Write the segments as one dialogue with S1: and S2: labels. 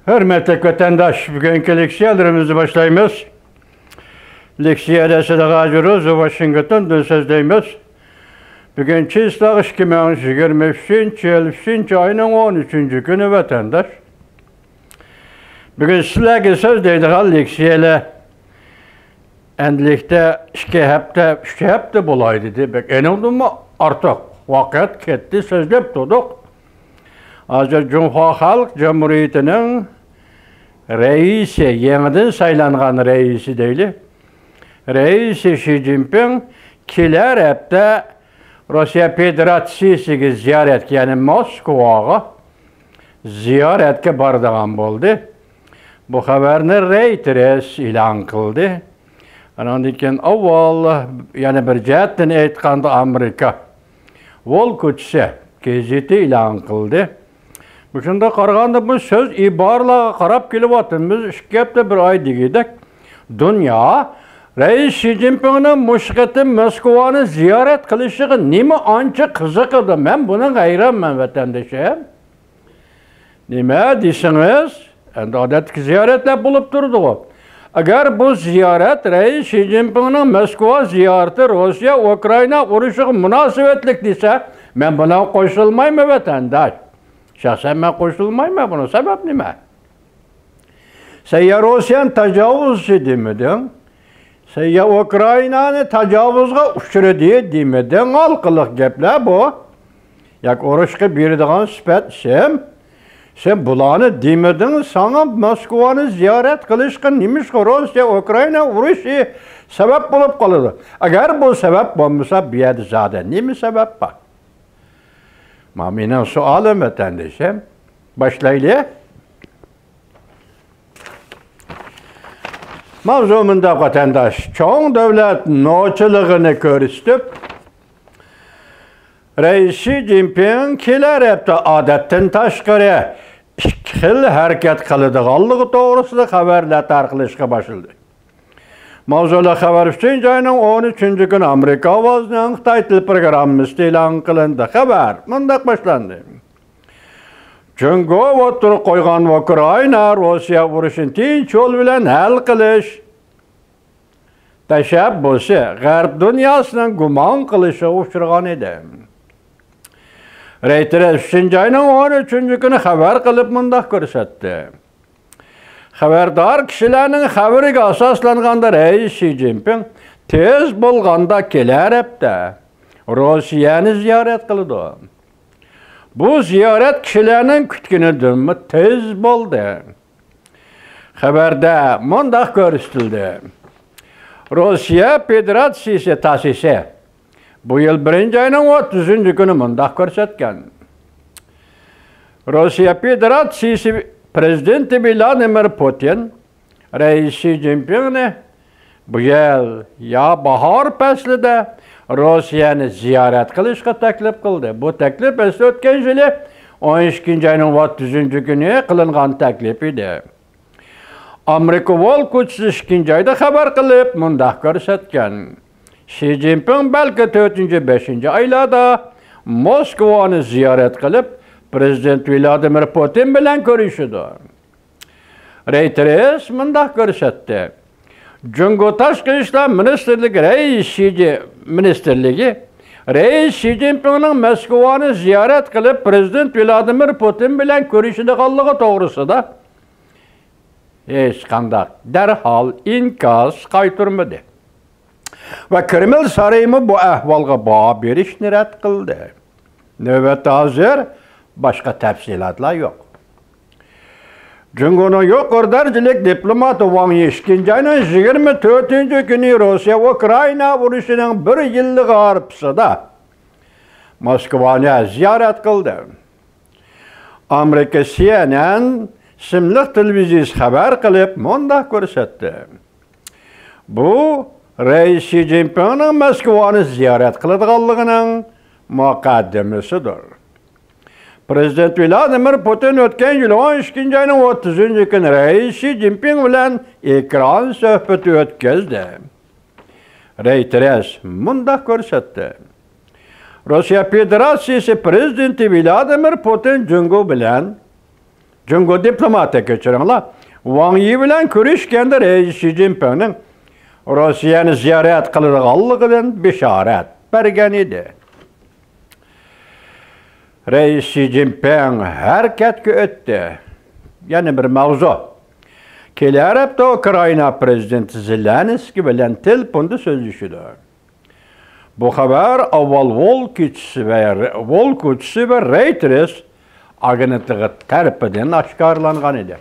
S1: Hürmetli vatandaş, bugünkü leksiyalarımızı başlayımız. Leksiyada sıdağa juruz, Washington'dan sözdeyimiz. Bugün Çislağ 2023 ayının 13. günü vatandaş. Bugün sizlerge sözdeydiği leksiyada endilikte iki hafta bulaydı demek. En oldu mu artık vakit gitti sözlep tuttuk. Hazır Cumhuriyet Halk Cumhuriyeti'nin reisi, yeniden saylanğan reisi değil. Reisi Xi Jinping kiler hepte Rusya Federasyasiga ziyaret, yani Moskvaga ziyaretke bardığan oldu. Bu haberni Reuters ilan kıldı. Ondan keyin avval yani bir jihatdan aytganda Amerika Wall Kuchse gazeti ilan kıldı. Bu şunda qaraganda bu söz ibarlarga qarab kelyapti. Biz 2 hafta bir ay dedik. Dünya Reis Xi Jinping'nin muşqati Moskvani ziyaret qilishi nima ancha qiziq edi. Men buni hayronman vatandoshim. Nima deysiniz? Endi odatdagi ziyoratlar bo'lib turdi. Agar bu ziyaret Reis Xi Jinping'nin Moskva ziyareti Rusya Ukrayna urushiga munosabatlik desa, men buna qo'shilmayman vatandosh. Şahsen ben koşulmayayım buna. Sebep nime? Sen Rusya'nın tecavüz edemedin. Sen Ukrayna'nın tecavüzga uçradı demedin. Halkılık gepler bu. Yak oruçka birdiğin süpet sen bulanı demedin. Sana Moskva'nı ziyaret kılışkı nimiş ki Rusya, Ukrayna uruşı sebep bulup kalıdı. Eğer bu sebep olmasa bir yerde zaten nimi sebep var? Maminin sualım vatandaşım. Başlayalım. Mavzumunda vatandaş çoğun devlet noçuluğunu körüstüp Reis Xi Jinping kiler hepte adetten taşkırı iki xil hareket kılıdığanlığı doğrusunda haberler tarqılışqa başladı. Mavzulu haber üçün ayının 13. günü Amerika avazının Xitay til programımız elan kılındı. Haber mundaq başlandı. Çünkü oturup koygan Ukrayna Rusya vuruşun tinç yol bilen hal kılış teşebbüsü Garp dünyasının guman kılışı uçurgan edi. Reuters 3. ayının 13. günü haber kılıp mundaq görsetti. Haberdar kişilerinin haberiga asaslanganda Reis Xi Jinping tez bolganda keler hepte Rusya'nı ziyaret kıldı. Bu ziyaret kişilerinin kütkünüdür tez boldu. Haberde mundaq görüstüldü. Rusya Federasyasi tasisi bu yıl 1. ayının 30. günü mundaq görsetken. Rusya Federasyasi Prezidenti Vladimir Putin, Reis Xi Jinping'ni bu yıl ya bahar faslida Rusya'nı ziyaret kılışga taklif kıldı. Bu taklif ötken yılı 12. ayının 30. günü kılıngan taklif idi. Amerika Wall Kuchse 2. ayda haber kılıp mundaq görsetken. Xi Jinping belki 4. 5. aylarda Moskva'nı ziyaret kılıp Prezident Vladimir Putin bilen görüşüdü. Reuters mundaq görsetdi. Cumhuriyet Tashqi ishlar Ministerligi Reis Xi Jinping'nin Moskvani ziyaret kılıp Prezident Vladimir Putin bilen görüşüdüganligi to'g'risida hech qanday derhal inkos qaytarmadi. Ve Kreml sarayı bu ahvolga baho berishni rad qildi. Navbatda hozir başka tafsilotlar yok. Cumhuriyet'in yuqori darajalik diplomati Wang Yi 2. ayının 24. günü Rusya Ukrayna urushining 1 yillik arifasida Moskvani ziyaret kıldı. Amerika CNN simli televiziyasi haber kılıp mundaq ko'rsatdi. Bu Reis Xi Jinping'nin Moskvani ziyaret qiladiganligining muqaddimasidir. Prezident Vladimir Putin ötken yıl 12. ayının 30. günü Reis Xi Jinping bilen ekran söhbeti ötkazdi. Reuters mundaq görsetdi. Rusya Federasyasi Prezidenti Vladimir Putin Cumhuriyet bilen Cungo diplomatiya geçirenler. Wang Yi bilen körüşkende Reis Xi Jinping'in Rusya'nı ziyaret kılırgallıqdan bişaret bergen idi. Reis Xi Jinping hareketke ötdi. Yani bir mavzu. Keler hafta Ukrayna prezidenti Zelenskiy bilen telefonda sözleşdi. Bu haber avval Volkutsi ve Reuters agentliği tarafından aşkarlangan idi.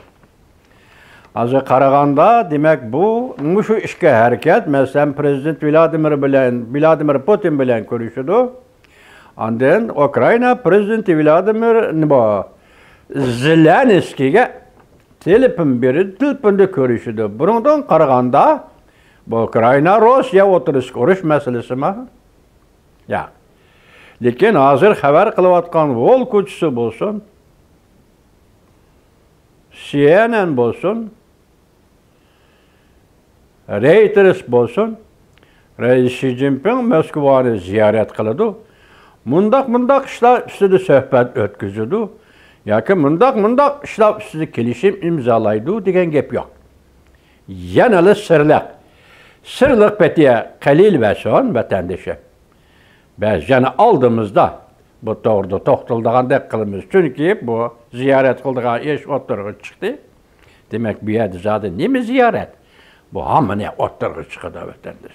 S1: Azı qaraganda demek bu şu işke hareket mesela Prezident Vladimir Putin bilen görüşüdü. Ondan Ukrayna Prezidenti Vladimir Zelenskiy'e telefonda görüşüdü. Bundan qaraganda bu Ukrayna Rusya oturuş meselesi mi? Ya. Lekin hazır haber kılıvatkan Volkutsi bolsun, CNN bolsun, Reuters bolsun, Reis Xi Jinping Moskva'nı ziyaret kılıdı. Mundaq işler üstüde söhbet ötküzüdü. Ya ki mundaq işler üstüde kelişim imzalaydı degen gep yok. Yanalı sırlık betiye qalil ve son vatandaşı. Biz yani aldığımızda bu doğruda toxtaldığanda kılımız. Çünkü bu ziyaret kıldığı iş oturuğa çıktı. Demek bir yerde zaten ne mi ziyaret? Bu hamına oturuğa çıkıdı vatandaş.